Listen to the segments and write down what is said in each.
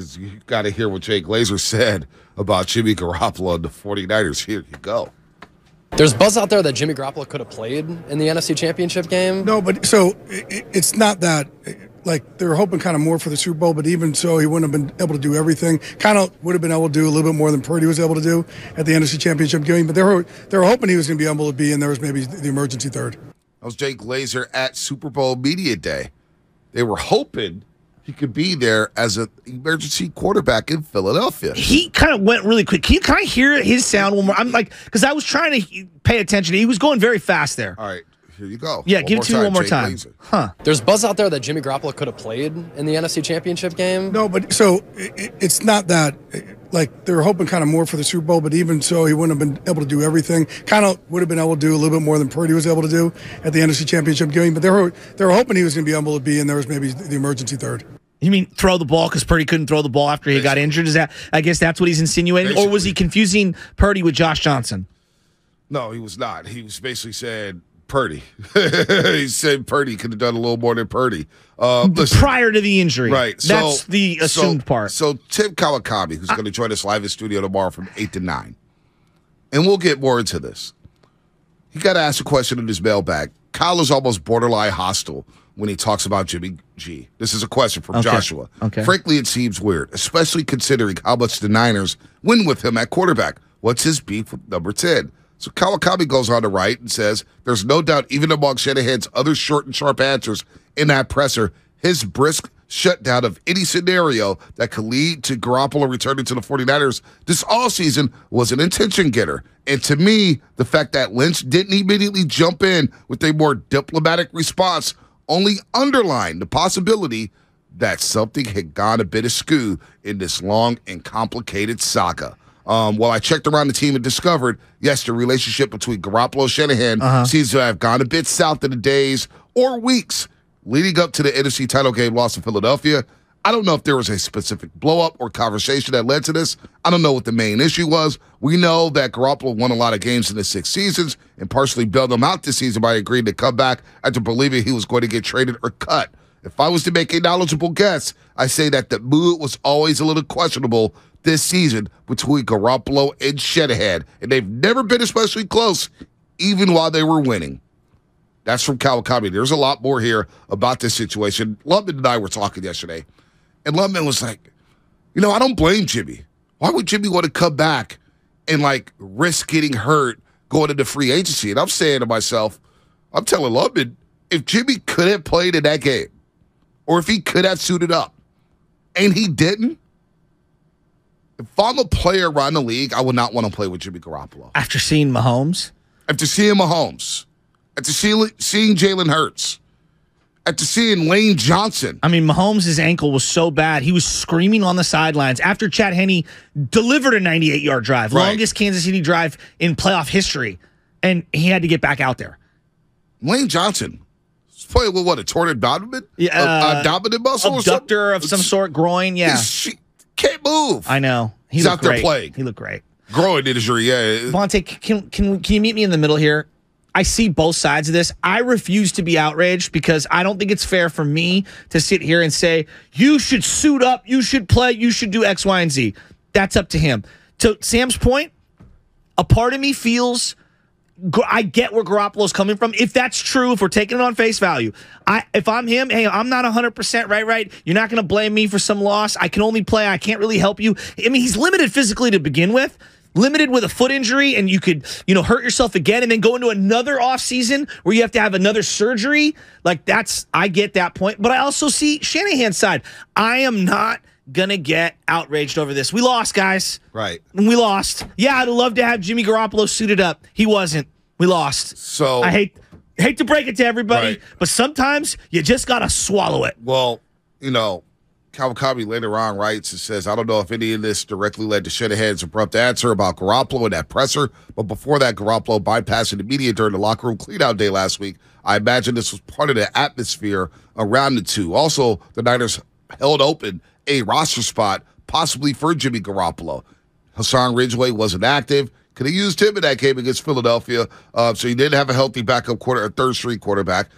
because you got to hear what Jay Glazer said about Jimmy Garoppolo and the 49ers. Here you go. There's buzz out there that Jimmy Garoppolo could have played in the NFC Championship game. No, but so it's not that. Like, they were hoping kind of more for the Super Bowl, but even so, he wouldn't have been able to do everything. Kind of would have been able to do a little bit more than Purdy was able to do at the NFC Championship game. But they were hoping he was going to be able to be, and there was maybe the emergency third. That was Jay Glazer at Super Bowl Media Day. They were hoping he could be there as an emergency quarterback in Philadelphia. He kind of went really quick. Can I hear his sound one more? I'm like, because I was trying to pay attention. He was going very fast there. All right. Here you go. Yeah, give it to me one more time. Huh. There's buzz out there that Jimmy Garoppolo could have played in the NFC Championship game. No, but so it's not that. Like, they were hoping kind of more for the Super Bowl, but even so, he wouldn't have been able to do everything. Kind of would have been able to do a little bit more than Purdy was able to do at the NFC Championship game. But they were hoping he was going to be able to be, and there was maybe the emergency third. You mean throw the ball because Purdy couldn't throw the ball after he got injured? Is that? I guess that's what he's insinuating. Or was he confusing Purdy with Josh Johnson? No, he was not. He was basically saying Purdy. He said Purdy could have done a little more than Purdy. Prior to the injury. Right. That's the assumed part. So Tim Kawakami, who's going to join us live in studio tomorrow from 8 to 9, and we'll get more into this. He got asked a question in his mailbag. Kyle is almost borderline hostile when he talks about Jimmy G. This is a question from Joshua. Okay. Frankly, it seems weird, especially considering how much the Niners win with him at quarterback. What's his beef with number 10? So Kawakami goes on to write and says, there's no doubt even among Shanahan's other short and sharp answers in that presser, his brisk shutdown of any scenario that could lead to Garoppolo returning to the 49ers this offseason was an attention getter. And to me, the fact that Lynch didn't immediately jump in with a more diplomatic response only underlined the possibility that something had gone a bit askew in this long and complicated saga. Well, I checked around the team and discovered, yes, the relationship between Garoppolo and Shanahan seems to have gone a bit south in the days or weeks leading up to the NFC title game loss in Philadelphia. I don't know if there was a specific blow-up or conversation that led to this. I don't know what the main issue was. We know that Garoppolo won a lot of games in the 6 seasons and partially bailed them out this season by agreeing to come back after believing he was going to get traded or cut. If I was to make a knowledgeable guess, I say that the mood was always a little questionable this season between Garoppolo and Shanahan, and they've never been especially close, even while they were winning. That's from Kawakami. There's a lot more here about this situation. Lubman and I were talking yesterday, and Lubman was like, I don't blame Jimmy. Why would Jimmy want to come back and, risk getting hurt going into free agency? And I'm saying to myself, I'm telling Lubman, if Jimmy could have played in that game, or if he could have suited up, and he didn't, if I'm a player around the league, I would not want to play with Jimmy Garoppolo. After seeing Mahomes? After seeing Mahomes. After seeing Jalen Hurts. After seeing Lane Johnson. I mean, Mahomes' ankle was so bad. He was screaming on the sidelines after Chad Henne delivered a 98-yard drive, longest Kansas City drive in playoff history, and he had to get back out there. Lane Johnson was playing with a torn abdomen? Abdominal muscle or something? Abductor of some sort, groin, yeah. He can't move. I know. He's out there playing. He looked great. Groin injury, yeah. Vontae, can you meet me in the middle here? I see both sides of this. I refuse to be outraged because I don't think it's fair for me to sit here and say, you should suit up, you should play, you should do X, Y, and Z. That's up to him. To Sam's point, a part of me feels I get where Garoppolo's coming from. If that's true, if we're taking it on face value, if I'm him, hey, I'm not 100% right. You're not going to blame me for some loss. I can only play. I can't really help you. I mean, he's limited physically to begin with. Limited with a foot injury, and you could, hurt yourself again and then go into another offseason where you have to have another surgery. I get that point. But I also see Shanahan's side. I am not going to get outraged over this. We lost, guys. Right. We lost. Yeah, I'd love to have Jimmy Garoppolo suited up. He wasn't. We lost. So I hate to break it to everybody, but sometimes you just got to swallow it. Well, Kawakami later on writes and says, I don't know if any of this directly led to Shanahan's abrupt answer about Garoppolo and that presser, but before that, Garoppolo bypassing the media during the locker room cleanout day last week. I imagine this was part of the atmosphere around the two. Also, the Niners held open a roster spot, possibly for Jimmy Garoppolo. Hassan Ridgeway wasn't active. Could have used him in that game against Philadelphia, so he didn't have a healthy backup third-string quarterback.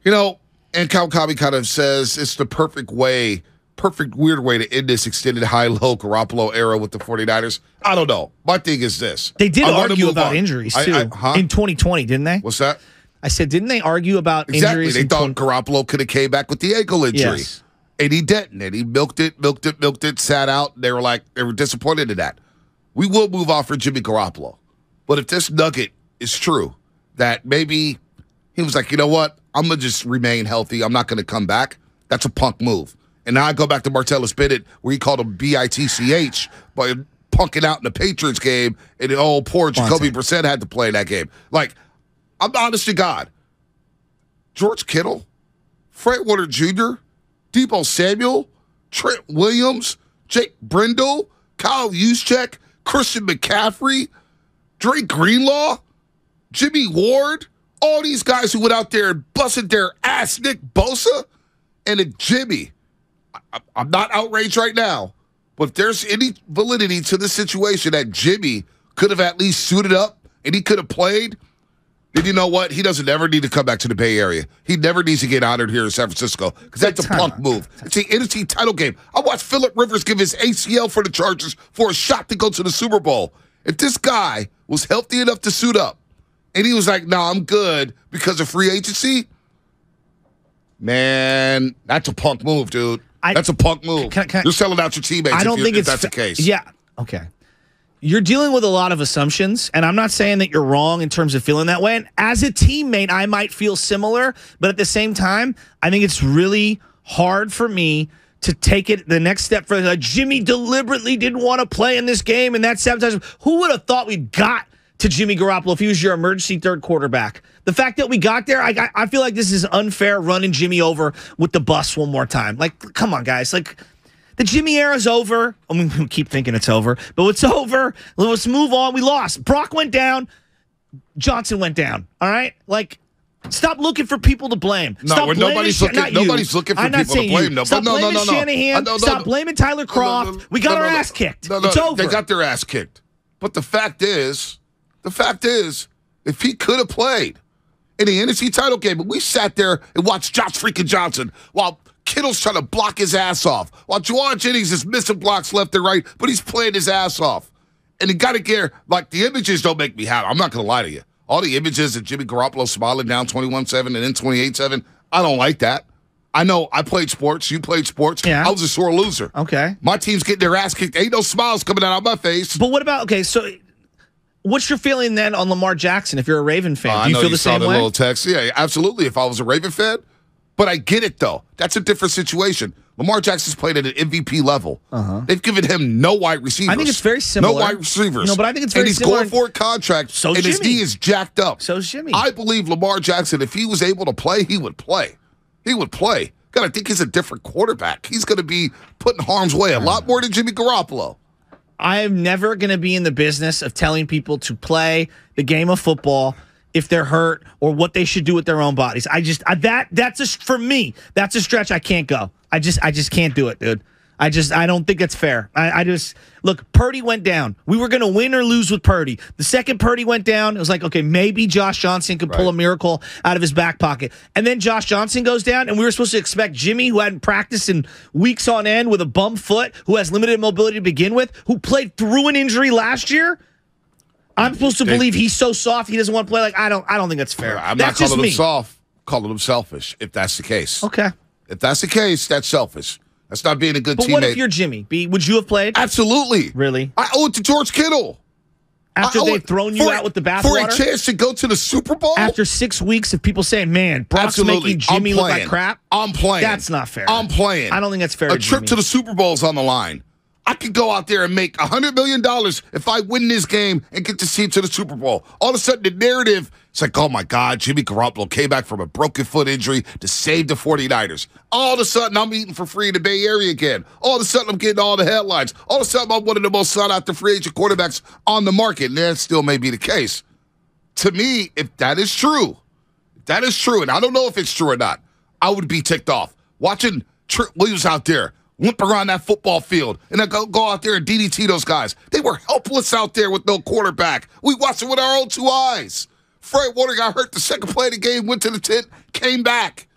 And Kawakami kind of says it's the perfect way perfect weird way to end this extended high-low Garoppolo era with the 49ers? I don't know. My thing is this. They did I wanna argue move about on. injuries, too, in 2020, didn't they? What's that? I said, didn't they argue about Exactly. injuries? They thought Garoppolo could have came back with the ankle injury. Yes. And he didn't. And he milked it, sat out. They were disappointed in that. We will move on for Jimmy Garoppolo. But if this nugget is true, that maybe he was like, you know what? I'm going to just remain healthy. I'm not going to come back. That's a punk move. And now I go back to Martellus Bennett, where he called him BITCH, by punking out in the Patriots game, and poor Jacoby Brissett had to play in that game. Like, I'm honest to God. George Kittle, Fred Warner Jr., Deebo Samuel, Trent Williams, Jake Brendel, Kyle Juszczyk, Christian McCaffrey, Drake Greenlaw, Jimmy Ward, all these guys who went out there and busted their ass, Nick Bosa, and a Jimmy. I'm not outraged right now, but if there's any validity to the situation that Jimmy could have at least suited up and he could have played, then you know what? He doesn't ever need to come back to the Bay Area. He never needs to get honored here in San Francisco because that's a punk move. It's the NFC title game. I watched Phillip Rivers give his ACL for the Chargers for a shot to go to the Super Bowl. If this guy was healthy enough to suit up and he was like, "No, I'm good because of free agency," man, that's a punk move, dude. That's a punk move. You're selling out your teammates. I don't think if that's the case. Yeah. Okay. You're dealing with a lot of assumptions, and I'm not saying that you're wrong in terms of feeling that way. And as a teammate, I might feel similar, but at the same time, I think it's really hard for me to take it the next step further. Jimmy deliberately didn't want to play in this game, and that sabotage. Who would have thought we got to Jimmy Garoppolo if he was your emergency third quarterback? The fact that we got there, I feel like this is unfair running Jimmy over with the bus one more time. Like, come on, guys. Like, the Jimmy era's over. I mean, we keep thinking it's over, but it's over. Let's move on. We lost. Brock went down. Johnson went down. All right? Like, stop looking for people to blame. No, nobody's looking for people to blame. No, stop blaming Shanahan. Stop blaming Tyler Kroft. We got our ass kicked. It's over. They got their ass kicked. But the fact is, if he could have played in the NFC title game, but we sat there and watched Josh freaking Johnson while Kittle's trying to block his ass off, while Juwan Jennings is missing blocks left and right, but he's playing his ass off. And you got to care, like, the images don't make me happy. I'm not going to lie to you. All the images of Jimmy Garoppolo smiling down 21-7 and then 28-7, I don't like that. I know I played sports. You played sports. Yeah. I was a sore loser. Okay. My team's getting their ass kicked. Ain't no smiles coming out of my face. But what about, okay, so what's your feeling then on Lamar Jackson if you're a Raven fan? Do you feel the same way? Little text. Yeah, absolutely. If I was a Raven fan. But I get it, though. That's a different situation. Lamar Jackson's played at an MVP level. They've given him no wide receivers. I think it's very similar. No wide receivers. No, but I think it's very similar. And similar. he's going for a contract, So's and his Jimmy. knee is jacked up. So's Jimmy. I believe Lamar Jackson, if he was able to play, he would play. He would play. God, I think he's a different quarterback. He's going to be put in harm's way a lot more than Jimmy Garoppolo. I am never going to be in the business of telling people to play the game of football if they're hurt or what they should do with their own bodies. For me, that's a stretch I can't go. I just can't do it, dude. I don't think it's fair. Look, Purdy went down. We were going to win or lose with Purdy. The second Purdy went down, it was like, okay, maybe Josh Johnson could pull a miracle out of his back pocket. And then Josh Johnson goes down, and we were supposed to expect Jimmy, who hadn't practiced in weeks on end with a bum foot, who has limited mobility to begin with, who played through an injury last year. I'm supposed to believe he's so soft he doesn't want to play. Like, I don't think that's fair. I'm that's not calling just him soft. Calling him selfish, if that's the case. Okay. If that's the case, that's selfish. That's not being a good teammate. But what if you're Jimmy? Would you have played? Absolutely. Really? I owe it to George Kittle. After they've thrown you out with the bathwater? For a chance to go to the Super Bowl? After 6 weeks of people saying, man, Brock's making Jimmy look like crap? I'm playing. That's not fair. I'm playing. I don't think that's fair. A trip to the Super Bowl's on the line. I could go out there and make $100 million if I win this game and get to see to the Super Bowl. All of a sudden, the narrative, it's like, oh, my God, Jimmy Garoppolo came back from a broken foot injury to save the 49ers. All of a sudden, I'm eating for free in the Bay Area again. All of a sudden, I'm getting all the headlines. All of a sudden, I'm one of the most sought-after free agent quarterbacks on the market, and that still may be the case. To me, if that is true, and I don't know if it's true or not, I would be ticked off. Watching Trent Williams out there, limp around that football field, and then go out there and DDT those guys. They were helpless out there with no quarterback. We watched it with our own two eyes. Fred Warner got hurt the second play of the game, went to the tent, came back.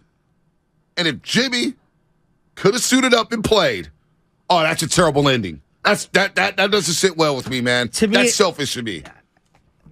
And if Jimmy could have suited up and played. Oh, that's a terrible ending. That doesn't sit well with me, man. To me, that's selfish to me.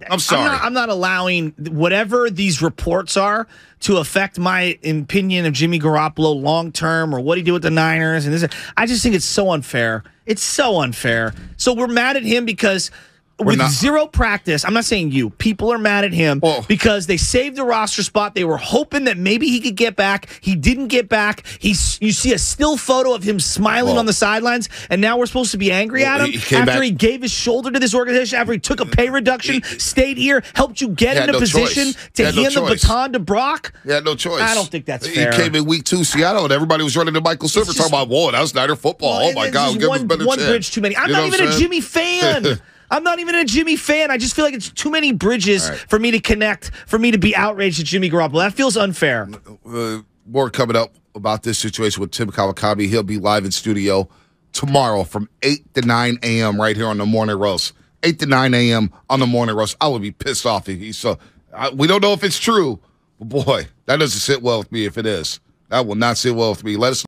I'm sorry. I'm not allowing whatever these reports are to affect my opinion of Jimmy Garoppolo long term or what he did with the Niners. And this, I just think it's so unfair. It's so unfair. So we're mad at him because with zero practice, I'm not saying you. People are mad at him because they saved the roster spot. They were hoping that maybe he could get back. He didn't get back. You see a still photo of him smiling on the sidelines, and now we're supposed to be angry at him after he gave his shoulder to this organization, after he took a pay reduction, stayed here, helped you get in a position to hand the baton to Brock. He had no choice. I don't think that's fair. He came in week 2 Seattle, and everybody was running to Michael Silver talking about, whoa, that was Niner football. Oh, my God. Give us a better one chance. bridge too many. I'm not even a Jimmy fan. I'm not even a Jimmy fan. I just feel like it's too many bridges for me to connect, for me to be outraged at Jimmy Garoppolo. That feels unfair. More coming up about this situation with Tim Kawakabe. He'll be live in studio tomorrow from 8 to 9 a.m. right here on the Morning Roast. 8 to 9 a.m. on the Morning Roast. I would be pissed off if he's so. We don't know if it's true, but boy, that doesn't sit well with me if it is. That will not sit well with me. Let us know.